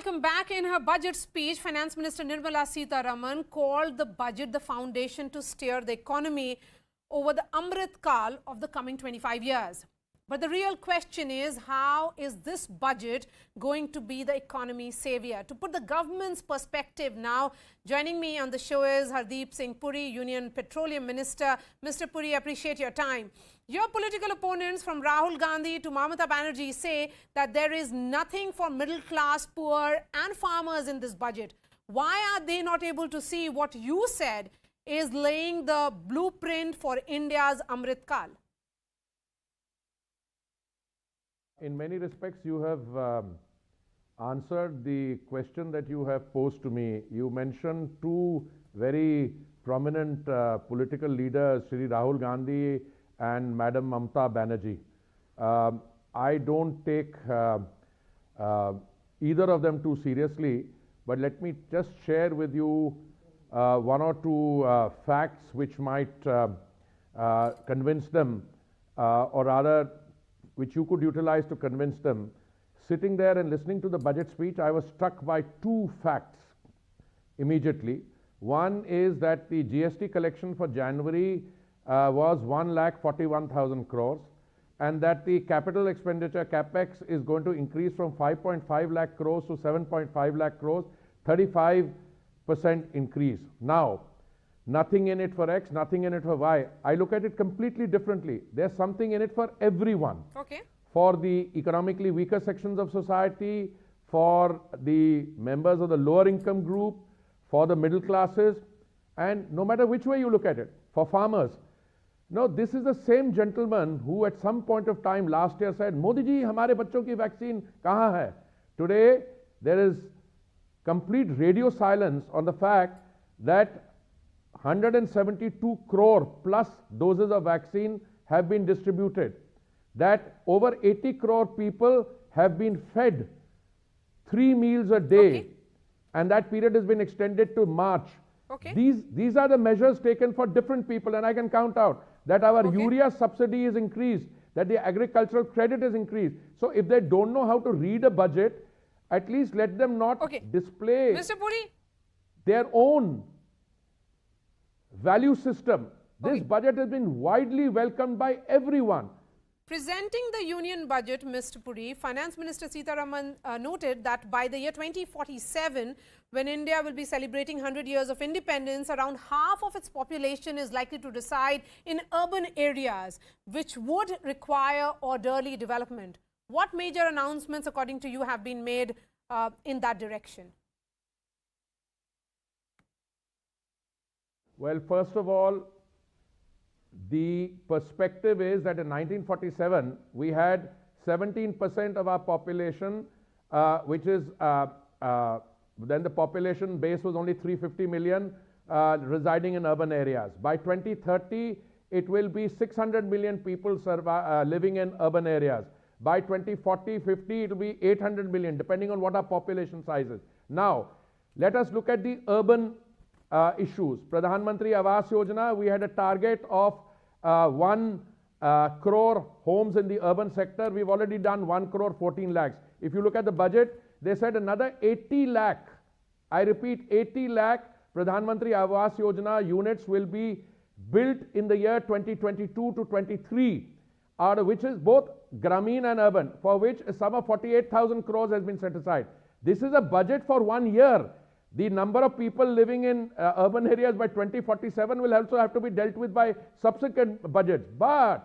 Welcome back. In her budget speech, Finance Minister Nirmala Sitharaman called the budget the foundation to steer the economy over the Amrit Kal of the coming 25 years. But the real question is, how is this budget going to be the economy savior? To put the government's perspective now, joining me on the show is Hardeep Singh Puri, Union Petroleum Minister. Mr. Puri, appreciate your time. Your political opponents from Rahul Gandhi to Mamata Banerjee say that there is nothing for middle class, poor and farmers in this budget. Why are they not able to see what you said is laying the blueprint for India's Amrit Kal? In many respects, you have answered the question that you have posed to me. You mentioned two very prominent political leaders, Shri Rahul Gandhi and Madam Mamata Banerjee. I don't take either of them too seriously, but let me just share with you one or two facts which might convince them, or rather which you could utilize to convince them. Sitting there and listening to the budget speech, I was struck by two facts immediately. One is that the GST collection for January was 1,41,000 crores, and that the capital expenditure capex is going to increase from 5.5 lakh crores to 7.5 lakh crores, 35% increase. Now, nothing in it for X, nothing in it for Y. I look at it completely differently. There's something in it for everyone. Okay. For the economically weaker sections of society, for the members of the lower income group, for the middle classes, and no matter which way you look at it, for farmers. No, this is the same gentleman who at some point of time last year said, Modi ji, hamare bachon ki vaccine kahan hai? Today, there is complete radio silence on the fact that 172 crore plus doses of vaccine have been distributed, that over 80 crore people have been fed 3 meals a day, and that period has been extended to March. These are the measures taken for different people, and I can count out that our urea subsidy is increased, that the agricultural credit is increased. So if they don't know how to read a budget, at least let them not display Mr. Puri, their own value system. This budget has been widely welcomed by everyone. Presenting the union budget, Mr. Puri, Finance Minister Sitharaman noted that by the year 2047, when India will be celebrating 100 years of independence, around half of its population is likely to reside in urban areas, which would require orderly development. What major announcements, according to you, have been made in that direction? Well, first of all, the perspective is that in 1947, we had 17% of our population, which is, then the population base was only 350 million residing in urban areas. By 2030, it will be 600 million people living in urban areas. By 2040, 50, it will be 800 million, depending on what our population size is. Now, let us look at the urban issues. Pradhan Mantri Awas Yojana, we had a target of 1 crore homes in the urban sector. We've already done 1 crore 14 lakhs. If you look at the budget, they said another 80 lakh, I repeat 80 lakh Pradhan Mantri Awas Yojana units will be built in the year 2022 to 23, out of which is both Grameen and urban, for which a sum of 48,000 crores has been set aside. This is a budget for 1 year. The number of people living in urban areas by 2047 will also have to be dealt with by subsequent budgets. But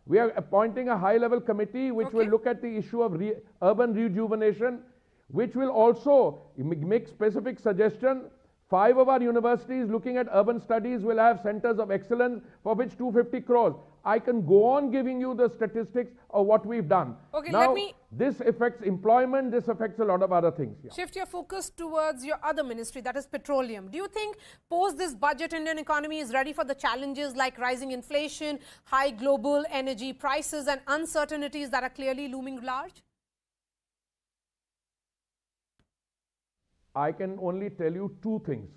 we are appointing a high-level committee which will look at the issue of urban rejuvenation, which will also make specific suggestions. 5 of our universities looking at urban studies will have centers of excellence, for which 250 crores. I can go on giving you the statistics of what we've done. Now, this affects employment, this affects a lot of other things. Shift your focus towards your other ministry, that is petroleum. Do you think post this budget, Indian economy is ready for the challenges like rising inflation, high global energy prices and uncertainties that are clearly looming large? I can only tell you two things.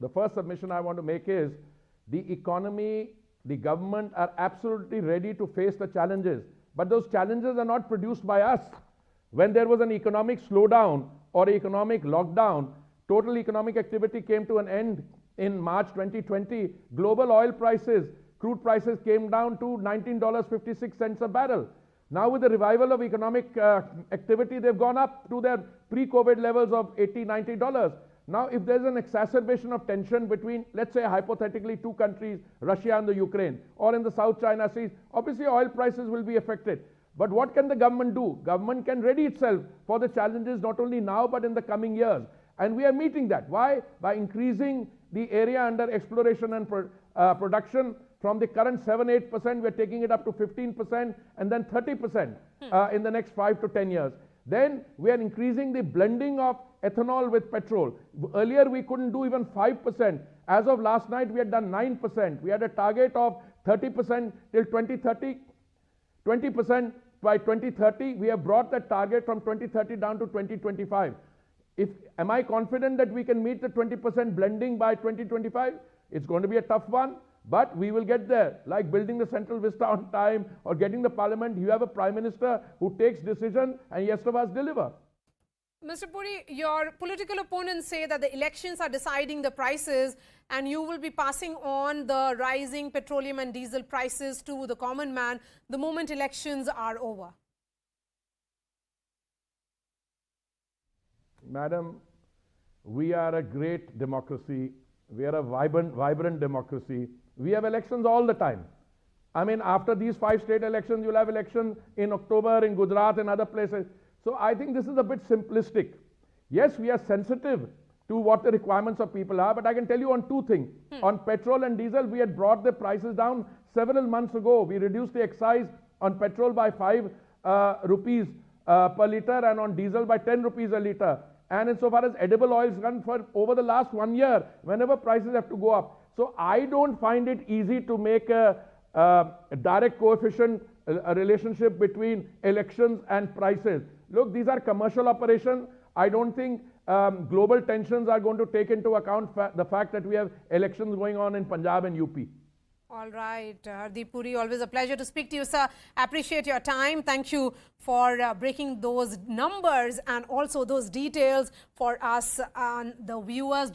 The first submission I want to make is the economy, the government are absolutely ready to face the challenges. But those challenges are not produced by us. When there was an economic slowdown, or economic lockdown, total economic activity came to an end in March 2020. Global oil prices, crude prices came down to $19.56 a barrel. Now with the revival of economic activity, they've gone up to their pre-COVID levels of $80, $90. Now, if there's an exacerbation of tension between, let's say, hypothetically, two countries, Russia and the Ukraine, or in the South China Sea, obviously oil prices will be affected. But what can the government do? Government can ready itself for the challenges not only now, but in the coming years. And we are meeting that. Why? By increasing the area under exploration and production. From the current 7-8%, we're taking it up to 15% and then 30% in the next 5 to 10 years. Then we are increasing the blending of ethanol with petrol. Earlier we couldn't do even 5%. As of last night, we had done 9%. We had a target of 30% till 2030, 20% by 2030. We have brought that target from 2030 down to 2025. Am I confident that we can meet the 20% blending by 2025? It's going to be a tough one, but we will get there. Like building the Central Vista on time or getting the parliament, you have a prime minister who takes decision and rest of us deliver. Mr. Puri, your political opponents say that the elections are deciding the prices and you will be passing on the rising petroleum and diesel prices to the common man the moment elections are over. Madam, we are a great democracy. We are a vibrant democracy. We have elections all the time. I mean, after these 5 state elections, you'll have elections in October in Gujarat and other places. So I think this is a bit simplistic. Yes, we are sensitive to what the requirements of people are, but I can tell you on 2 things. On petrol and diesel, we had brought the prices down several months ago. We reduced the excise on petrol by 5 rupees per litre and on diesel by 10 rupees a litre. And insofar as edible oils run for over the last 1 year, whenever prices have to go up. So I don't find it easy to make a direct coefficient a relationship between elections and prices. Look, these are commercial operations. I don't think global tensions are going to take into account the fact that we have elections going on in Punjab and UP. All right, Hardeep Puri, always a pleasure to speak to you, sir. Appreciate your time. Thank you for breaking those numbers and also those details for us and the viewers.